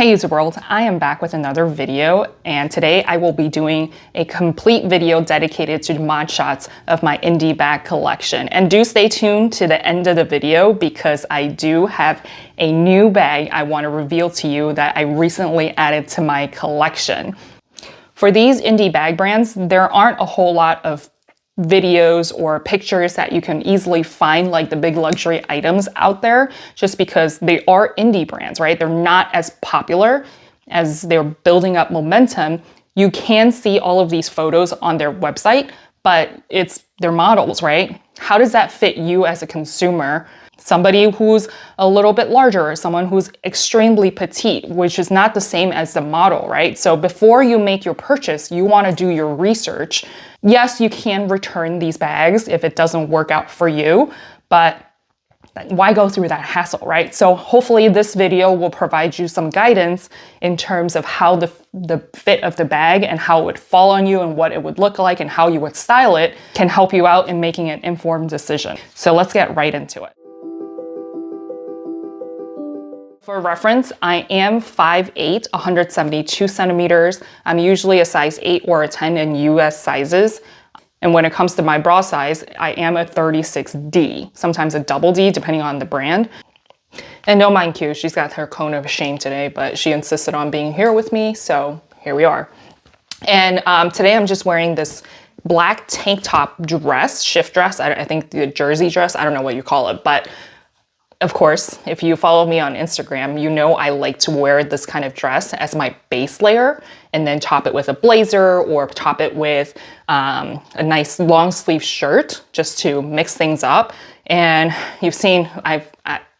Hey User World, I am back with another video, and today I will be doing a complete video dedicated to mod shots of my indie bag collection. And do stay tuned to the end of the video because I do have a new bag I want to reveal to you that I recently added to my collection. For these indie bag brands, there aren't a whole lot of videos or pictures that you can easily find like the big luxury items out there, just because they are indie brands, right? They're not as popular as they're building up momentum. You can see all of these photos on their website, but it's their models, right? How does that fit you as a consumer? Somebody who's a little bit larger or someone who's extremely petite, which is not the same as the model, right? So before you make your purchase, you want to do your research. Yes, you can return these bags if it doesn't work out for you, but why go through that hassle, right? So hopefully this video will provide you some guidance in terms of how the fit of the bag and how it would fall on you and what it would look like and how you would style it can help you out in making an informed decision. So let's get right into it. For reference, I am 5'8", 172 centimeters. I'm usually a size 8 or a 10 in US sizes. And when it comes to my bra size, I am a 36D, sometimes a double D, depending on the brand. And don't mind Q, she's got her cone of shame today, but she insisted on being here with me, so here we are. And today I'm just wearing this black tank top dress, shift dress, I think the jersey dress, I don't know what you call it, but of course, if you follow me on Instagram, you know I like to wear this kind of dress as my base layer and then top it with a blazer or top it with a nice long sleeve shirt just to mix things up. And you've seen I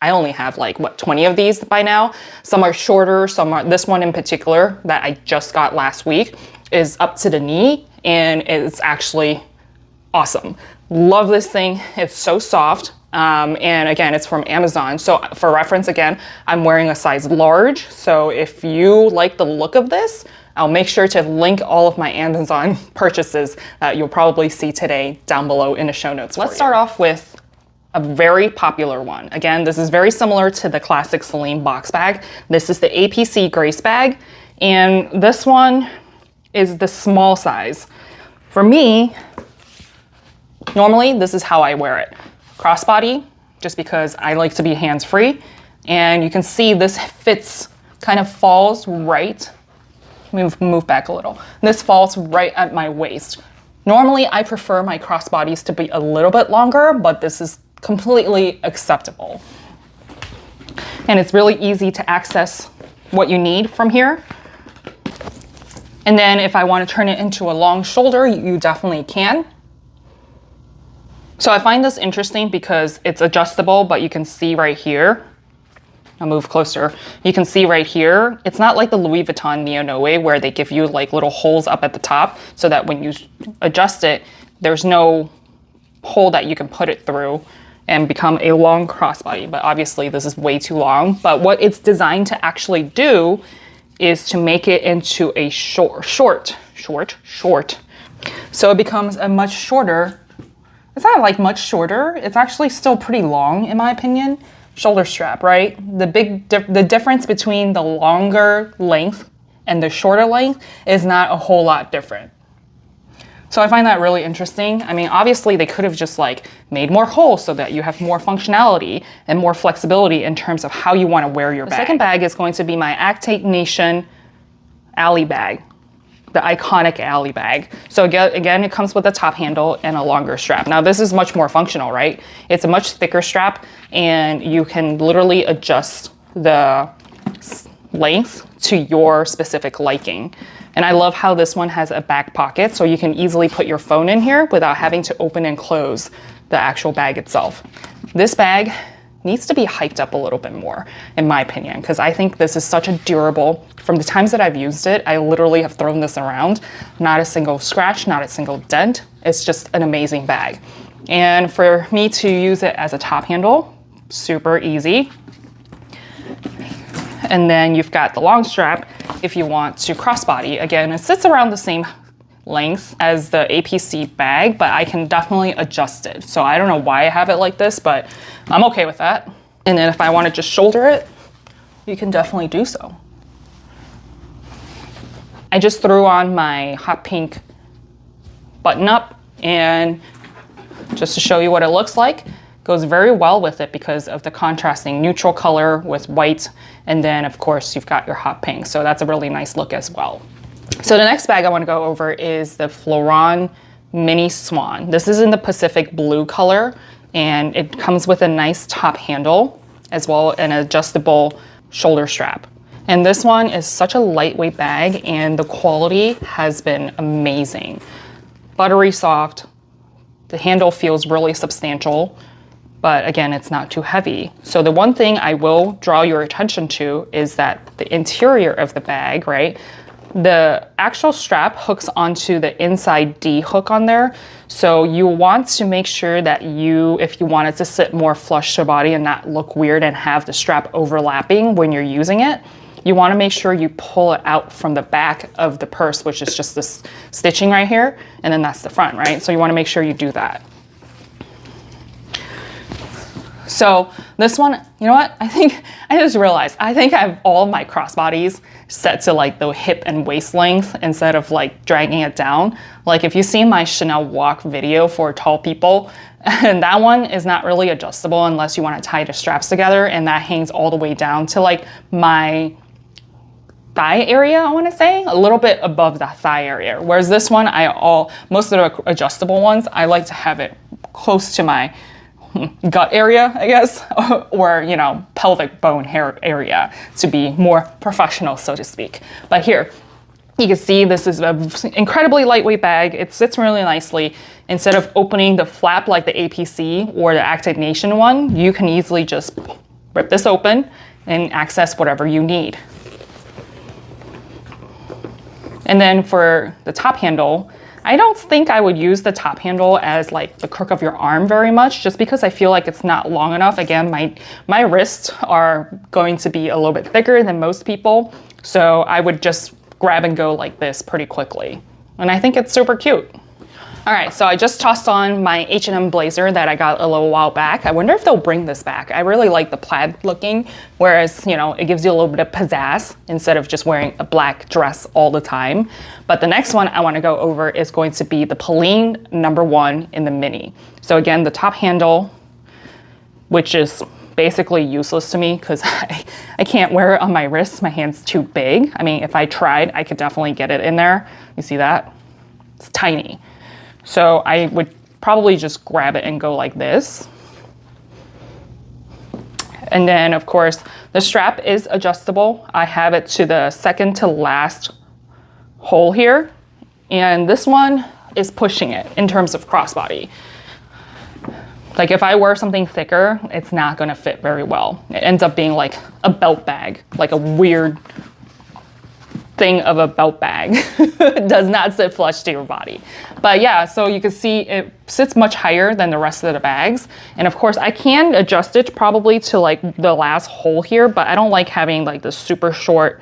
only have like, what, 20 of these by now. Some are shorter, some are, this one in particular that I just got last week is up to the knee and it's actually awesome. Love this thing, it's so soft. And again, it's from Amazon. So for reference, again, I'm wearing a size large. So if you like the look of this, I'll make sure to link all of my Amazon purchases that you'll probably see today down below in the show notes. Let's start off with a very popular one. Again, this is very similar to the classic Celine box bag. This is the APC Grace bag. And this one is the small size. For me, normally this is how I wear it. Crossbody, just because I like to be hands-free. And you can see this fits, kind of falls right, move back a little. This falls right at my waist. Normally I prefer my crossbodies to be a little bit longer, but this is completely acceptable. And it's really easy to access what you need from here. And then if I want to turn it into a long shoulder, you definitely can. So I find this interesting because it's adjustable, but you can see right here, I'll move closer. You can see right here, it's not like the Louis Vuitton Neo Noe where they give you like little holes up at the top so that when you adjust it, there's no hole that you can put it through and become a long crossbody. But obviously this is way too long. But what it's designed to actually do is to make it into a short. So it becomes a much shorter. It's not like much shorter. It's actually still pretty long in my opinion. Shoulder strap, right? The difference between the longer length and the shorter length is not a whole lot different. So I find that really interesting. I mean, obviously they could have just like made more holes so that you have more functionality and more flexibility in terms of how you want to wear your bag. The second bag is going to be my Actate Nation Alley bag. The iconic Alley bag. So again, it comes with a top handle and a longer strap. Now this is much more functional, right? It's a much thicker strap and you can literally adjust the length to your specific liking. And I love how this one has a back pocket so you can easily put your phone in here without having to open and close the actual bag itself. This bag needs to be hyped up a little bit more, in my opinion, because I think this is such a durable, from the times that I've used it, I literally have thrown this around, not a single scratch, not a single dent. It's just an amazing bag. And for me to use it as a top handle, super easy. And then you've got the long strap if you want to crossbody. Again, it sits around the same length as the APC bag, but I can definitely adjust it. So I don't know why I have it like this, but I'm okay with that. And then if I want to just shoulder it, you can definitely do so. I just threw on my hot pink button up, and just to show you what it looks like, goes very well with it because of the contrasting neutral color with white, and then of course you've got your hot pink, so that's a really nice look as well. So the next bag I want to go over is the Fleuron Mini Swan. This is in the Pacific blue color, and it comes with a nice top handle as well as an adjustable shoulder strap. And this one is such a lightweight bag, and the quality has been amazing. Buttery soft, the handle feels really substantial, but again, it's not too heavy. So the one thing I will draw your attention to is that the interior of the bag, right? The actual strap hooks onto the inside D hook on there. So you want to make sure that if you want it to sit more flush to body and not look weird and have the strap overlapping when you're using it, you want to make sure you pull it out from the back of the purse, which is just this stitching right here, and then that's the front, right? So you want to make sure you do that. So this one, you know what? I just realized, I think I have all my crossbodies set to like the hip and waist length instead of like dragging it down. Like if you see my Chanel walk video for tall people, and that one is not really adjustable unless you want to tie the straps together, and that hangs all the way down to like my thigh area, I want to say, a little bit above the thigh area. Whereas this one, most of the adjustable ones, I like to have it close to my gut area, I guess, or, you know, pelvic bone hair area to be more professional, so to speak. But here, you can see this is an incredibly lightweight bag. It sits really nicely. Instead of opening the flap like the APC or the Active Nation one, you can easily just rip this open and access whatever you need. And then for the top handle, I don't think I would use the top handle as like the crook of your arm very much, just because I feel like it's not long enough. Again, my wrists are going to be a little bit thicker than most people, so I would just grab and go like this pretty quickly. And I think it's super cute. All right, so I just tossed on my H&M blazer that I got a little while back. I wonder if they'll bring this back. I really like the plaid looking, whereas, you know, it gives you a little bit of pizzazz instead of just wearing a black dress all the time. But the next one I want to go over is going to be the Polene #1 in the mini. So again, the top handle, which is basically useless to me because I can't wear it on my wrists. My hand's too big. I mean, if I tried, I could definitely get it in there. You see that? It's tiny. So I would probably just grab it and go like this. And then of course, the strap is adjustable. I have it to the second to last hole here. And this one is pushing it in terms of crossbody. Like if I wear something thicker, it's not gonna fit very well. It ends up being like a belt bag, like a weird thing of a belt bag. It does not sit flush to your body. But yeah, so you can see it sits much higher than the rest of the bags. And of course I can adjust it probably to like the last hole here, but I don't like having like the super short,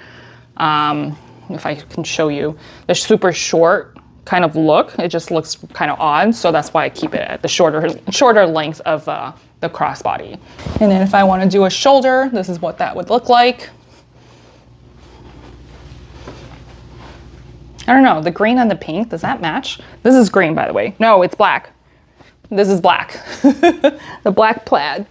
if I can show you, the super short kind of look. It just looks kind of odd. So that's why I keep it at the shorter length of the crossbody. And then if I want to do a shoulder, this is what that would look like. I don't know, the green and the pink, does that match? This is green, by the way. No, it's black. This is black. The black plaid.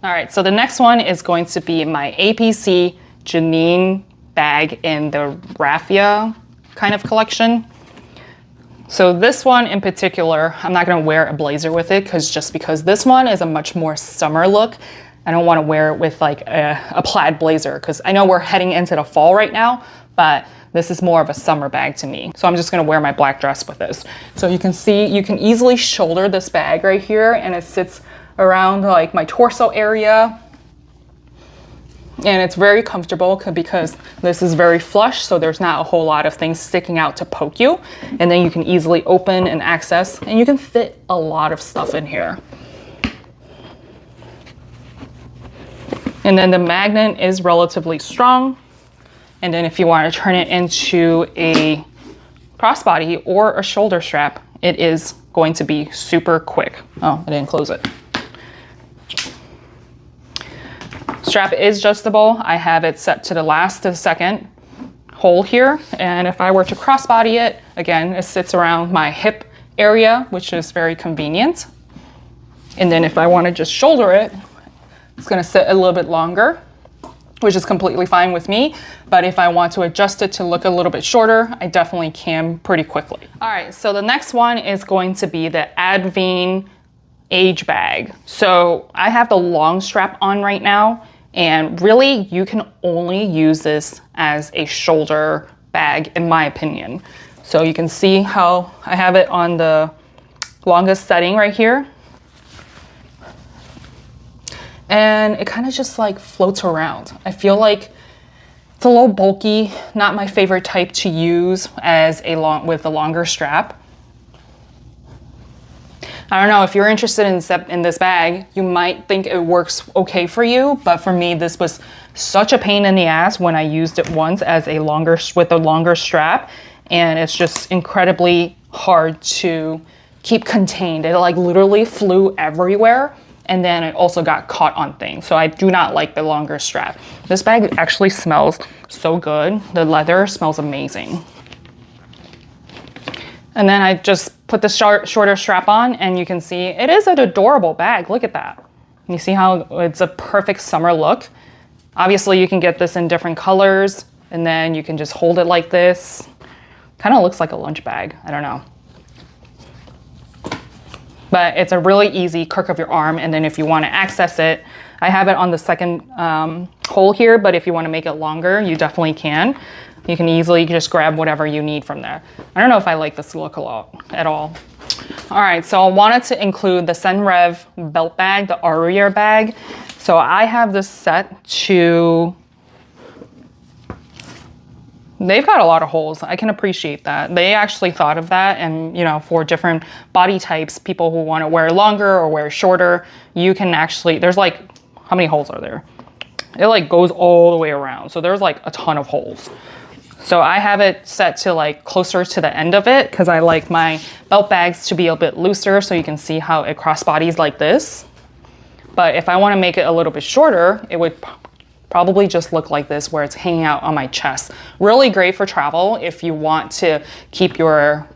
All right, so the next one is going to be my APC Janine bag in the raffia kind of collection. So this one in particular, I'm not gonna wear a blazer with it because this one is a much more summer look. I don't wanna wear it with like a plaid blazer because I know we're heading into the fall right now, but this is more of a summer bag to me. So I'm just gonna wear my black dress with this. So you can see, you can easily shoulder this bag right here, and it sits around like my torso area. And it's very comfortable because this is very flush, so there's not a whole lot of things sticking out to poke you. And then you can easily open and access, and you can fit a lot of stuff in here. And then the magnet is relatively strong. And then if you want to turn it into a crossbody or a shoulder strap, it is going to be super quick. Oh, I didn't close it. Strap is adjustable. I have it set to the last to the second. hole here. And if I were to crossbody it, again, it sits around my hip area, which is very convenient. And then if I want to just shoulder it, it's going to sit a little bit longer, which is completely fine with me. But if I want to adjust it to look a little bit shorter, I definitely can pretty quickly. All right, so the next one is going to be the Advene age bag. So I have the long strap on right now, and really you can only use this as a shoulder bag in my opinion. So you can see how I have it on the longest setting right here. And it kind of just like floats around. I feel like it's a little bulky, not my favorite type to use as with a longer strap. I don't know, if you're interested in this bag, you might think it works okay for you, but for me, this was such a pain in the ass when I used it once as with a longer strap, and it's just incredibly hard to keep contained. It like literally flew everywhere, and then it also got caught on things. So I do not like the longer strap. This bag actually smells so good. The leather smells amazing. And then I just put the shorter strap on, and you can see it is an adorable bag. Look at that. You see how it's a perfect summer look. Obviously you can get this in different colors, and then you can just hold it like this. Kind of looks like a lunch bag, I don't know. But it's a really easy crook of your arm, and then if you want to access it, I have it on the second hole here, but if you want to make it longer, you definitely can. You can easily just grab whatever you need from there. I don't know if I like this look a lot at all. All right, so I wanted to include the Senreve belt bag, the Aria bag. So I have this set to, they've got a lot of holes. I can appreciate that. They actually thought of that, and you know, for different body types, people who want to wear longer or wear shorter, you can actually, there's like, how many holes are there? It like goes all the way around. So there's like a ton of holes. So I have it set to like closer to the end of it because I like my belt bags to be a bit looser, so you can see how it crossbodies like this. But if I want to make it a little bit shorter, it would probably just look like this, where it's hanging out on my chest. Really great for travel if you want to keep your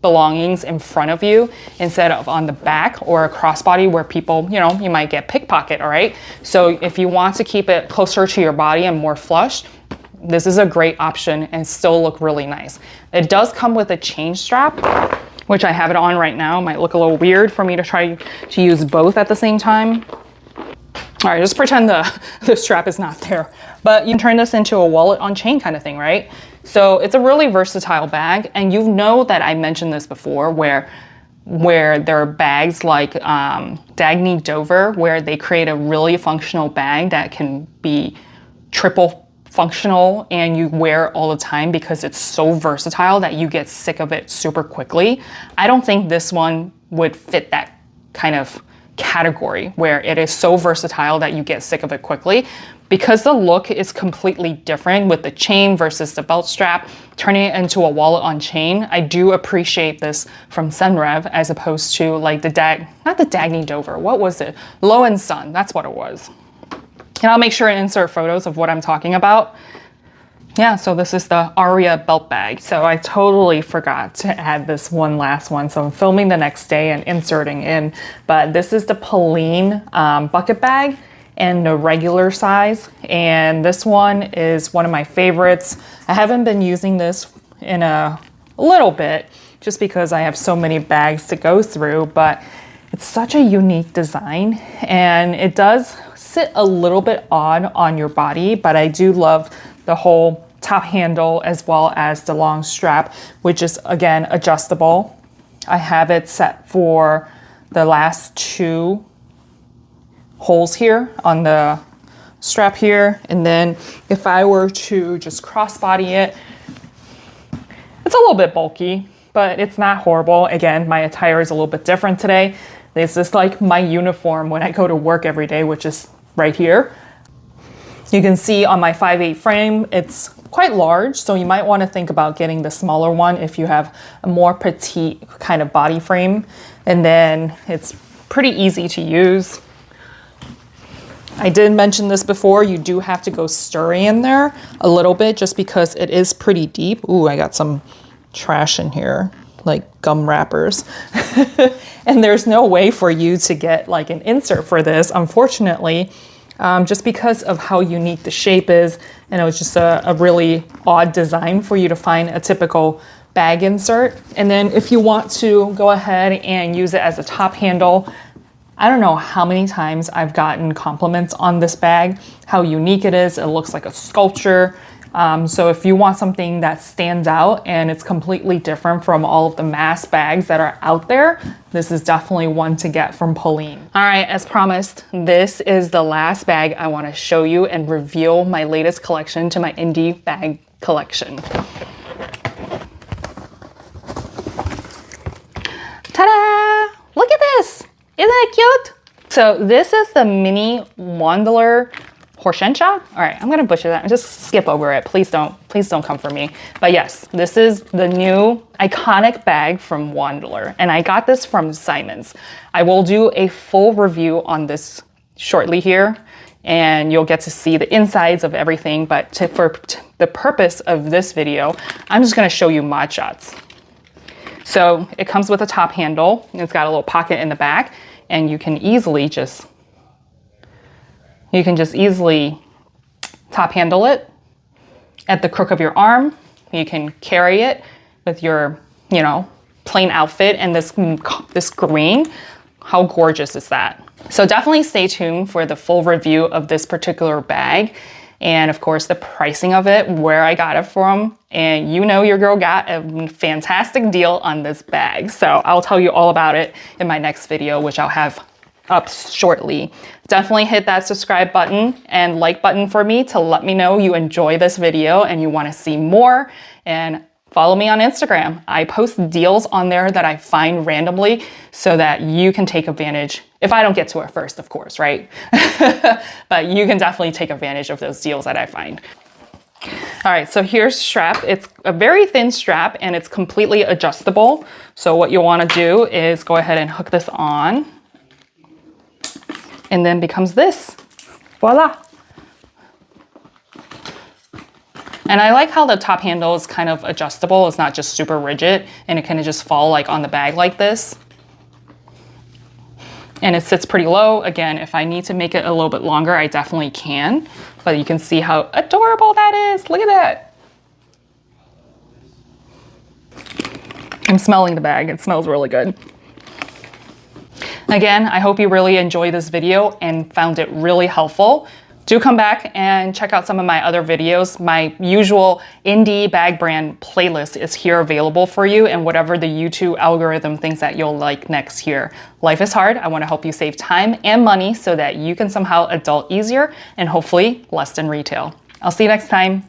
belongings in front of you instead of on the back or a crossbody where people, you know, you might get pickpocket, all right? So if you want to keep it closer to your body and more flush, this is a great option and still look really nice. It does come with a chain strap, which I have it on right now. It might look a little weird for me to try to use both at the same time. All right, just pretend the strap is not there. But you can turn this into a wallet on chain kind of thing, right? So it's a really versatile bag. And you know that I mentioned this before where there are bags like Dagny Dover, where they create a really functional bag that can be triple functional and you wear it all the time because it's so versatile that you get sick of it super quickly. I don't think this one would fit that kind of category where it is so versatile that you get sick of it quickly, because the look is completely different with the chain versus the belt strap, turning it into a wallet on chain. I do appreciate this from Senreve as opposed to like not the Dagny Dover, what was it? Low & Son, that's what it was. And I'll make sure and insert photos of what I'm talking about. Yeah, so this is the Aria belt bag. So I totally forgot to add this one last one. So I'm filming the next day and inserting in. But this is the Polene bucket bag in the regular size. And this one is one of my favorites. I haven't been using this in a little bit just because I have so many bags to go through. But it's such a unique design, and it does sit a little bit odd on your body, but I do love the whole top handle as well as the long strap, which is again adjustable. I have it set for the last two holes here on the strap here, and then if I were to just crossbody it, it's a little bit bulky, but it's not horrible. Again, my attire is a little bit different today. This is like my uniform when I go to work every day, which is right here. You can see on my 5'8" frame, it's quite large, so you might want to think about getting the smaller one if you have a more petite kind of body frame. And then it's pretty easy to use. I did mention this before, you do have to go stirring in there a little bit just because it is pretty deep. Ooh, I got some trash in here, like gum wrappers. And there's no way for you to get like an insert for this, unfortunately, just because of how unique the shape is. And it was just a really odd design for you to find a typical bag insert. And then if you want to go ahead and use it as a top handle, I don't know how many times I've gotten compliments on this bag, how unique it is. It looks like a sculpture. So if you want something that stands out and it's completely different from all of the mass bags that are out there, this is definitely one to get from Polene. All right, as promised, this is the last bag I want to show you and reveal my latest collection to my indie bag collection. Ta-da! Look at this! Isn't it cute? So this is the mini Wandler Hortensia. All right, I'm gonna butcher that and just skip over it. Please don't come for me. But yes, this is the new iconic bag from Wandler, and I got this from Simon's. I will do a full review on this shortly here, and you'll get to see the insides of everything. But for the purpose of this video, I'm just gonna show you mod shots. So it comes with a top handle, and it's got a little pocket in the back, and you can just easily top handle it at the crook of your arm. You can carry it with your, plain outfit and this green. How gorgeous is that? So definitely stay tuned for the full review of this particular bag. And of course the pricing of it, where I got it from. And your girl got a fantastic deal on this bag. So I'll tell you all about it in my next video, which I'll have up shortly. Definitely hit that subscribe button and like button for me to let me know you enjoy this video and you want to see more. And follow me on Instagram. I post deals on there that I find randomly so that you can take advantage. If I don't get to it first, of course, right? But you can definitely take advantage of those deals that I find. All right, so here's strap. It's a very thin strap and it's completely adjustable. So what you want to do is go ahead and hook this on, and then becomes this. Voila. And I like how the top handle is kind of adjustable. It's not just super rigid, and it can just fall like on the bag like this. And it sits pretty low. Again, if I need to make it a little bit longer, I definitely can. But you can see how adorable that is. Look at that. I'm smelling the bag. It smells really good. Again, I hope you really enjoyed this video and found it really helpful. Do come back and check out some of my other videos. My usual indie bag brand playlist is here available for you, and whatever the YouTube algorithm thinks that you'll like next here. Life is hard. I want to help you save time and money so that you can somehow adult easier and hopefully less than retail. I'll see you next time.